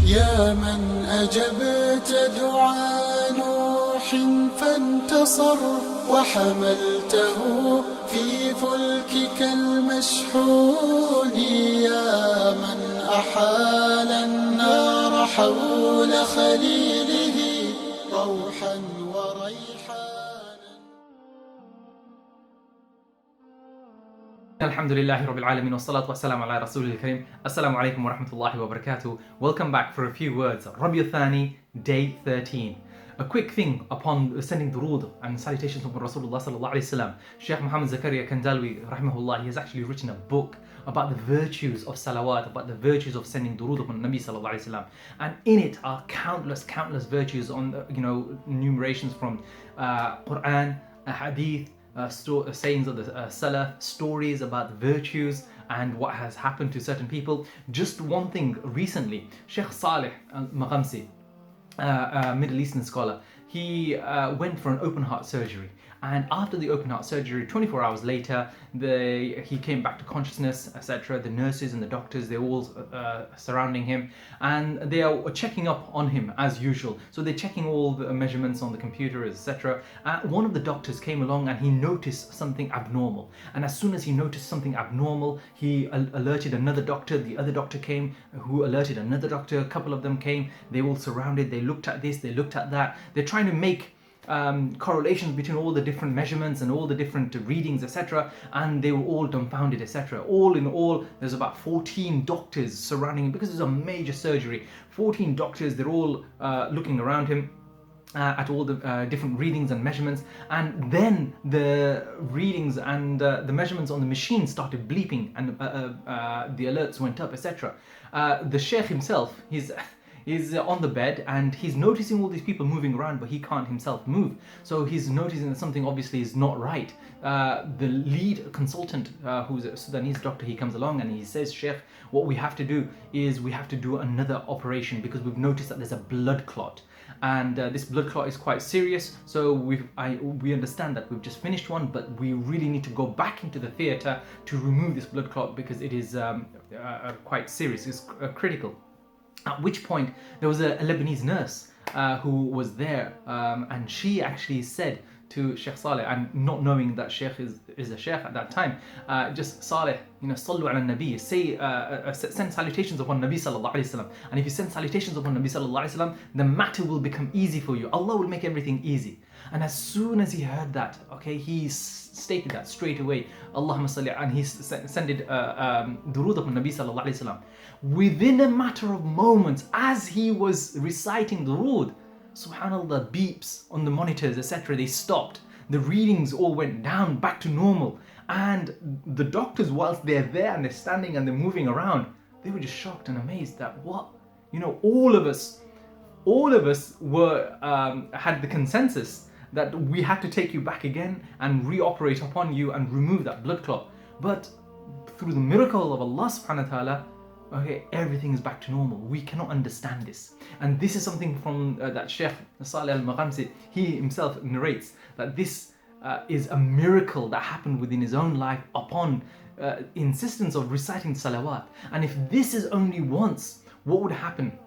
يا من أجبت دعاء نوح فانتصر وحملته في فلكك المشحون يا من أحال النار حول خليله روحا وريحانا. Alhamdulillahi Rabbil Alameen wa salatu wa salam ala Rasulil Kareem. Assalamu alaikum wa rahmatullahi wa barakatuh. Welcome back for a few words. Rabi'ul Thani, day 13. A quick thing upon sending durood and salutations from Rasulullah Sallallahu, alaihi, Shaykh Muhammad Zakaria Kandalwi rahimahullah, he has actually written a book about the virtues of salawat, about the virtues of sending durood upon Nabi Sallallahu alaihi wasallam. And in it are countless virtues on enumerations from Quran, hadith, sayings of the Salaf, stories about virtues and what has happened to certain people. Just one thing recently, Shaykh Saleh al Maghamsi, Middle Eastern scholar, he went for an open heart surgery, and after the open heart surgery, 24 hours later, he came back to consciousness, etc. The nurses and the doctors, they're all surrounding him, and they are checking up on him as usual. So they're checking all the measurements on the computer, etc. One of the doctors came along and he noticed something abnormal, and as soon as he noticed something abnormal, he alerted another doctor. The other doctor came, who alerted another doctor. A couple of them came, they all surrounded, they looked at this, they looked at that. They're trying to make correlations between all the different measurements and all the different readings, etc. And they were all dumbfounded, etc. All in all, there's about 14 doctors surrounding him because it's a major surgery. 14 doctors, they're all looking around him at all the different readings and measurements. And then the readings and the measurements on the machine started bleeping, and the alerts went up, etc. The Shaykh himself, he's on the bed and he's noticing all these people moving around, but he can't himself move. So he's noticing that something obviously is not right. The lead consultant, who's a Sudanese doctor, he comes along and he says, Sheikh, what we have to do is we have to do another operation because we've noticed that there's a blood clot. And this blood clot is quite serious. So we understand that we've just finished one, but we really need to go back into the theatre to remove this blood clot because it is quite serious, it's critical. At which point there was a Lebanese nurse who was there, and she actually said to Shaykh Saleh, and not knowing that Shaykh is a Shaykh at that time, just Saleh, Sallu ala Nabi, say, send salutations upon Nabi Sallallahu alaihi wasallam. And if you send salutations upon Nabi Sallallahu alaihi wasallam, the matter will become easy for you. Allah will make everything easy. And as soon as he heard that, okay, he stated that straight away, Allahumma salli, and he sended durood upon Nabi Sallallahu alaihi wasallam. Within a matter of moments, as he was reciting durood, subhanallah, beeps on the monitors, etc., they stopped. The readings all went down back to normal. And the doctors, whilst they're there and they're standing and they're moving around, they were just shocked and amazed that what? All of us were had the consensus that we had to take you back again and reoperate upon you and remove that blood clot. But through the miracle of Allah subhanahu wa ta'ala, okay, everything is back to normal. We cannot understand this. And this is something from that Shaykh Saleh al Maghamsi, he himself narrates that this is a miracle that happened within his own life upon insistence of reciting salawat. And if this is only once, what would happen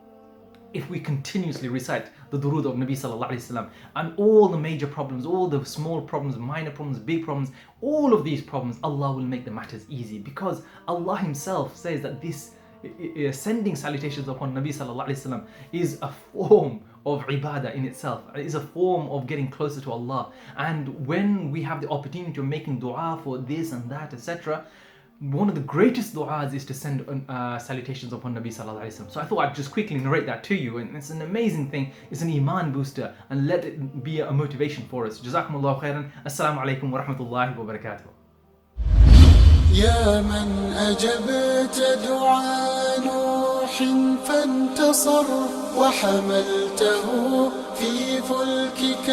if we continuously recite the durood of Nabi Sallallahu alaihi wasallam? And all the major problems, all the small problems, minor problems, big problems, all of these problems, Allah will make the matters easy, because Allah himself says that this sending salutations upon Nabi Sallallahu alaihi wasallam is a form of ibadah in itself. It is a form of getting closer to Allah. And when we have the opportunity of making dua for this and that, etc., one of the greatest du'as is to send salutations upon Nabi Sallallahu alaihi wasallam. So I thought I'd just quickly narrate that to you, and it's an amazing thing. It's an iman booster, and let it be a motivation for us. Jazakumullahu khairan. Assalamu alaikum wa rahmatullahi wa barakatuh. يا من أجبت دعاء نوح فانتصر وحملته في فلكك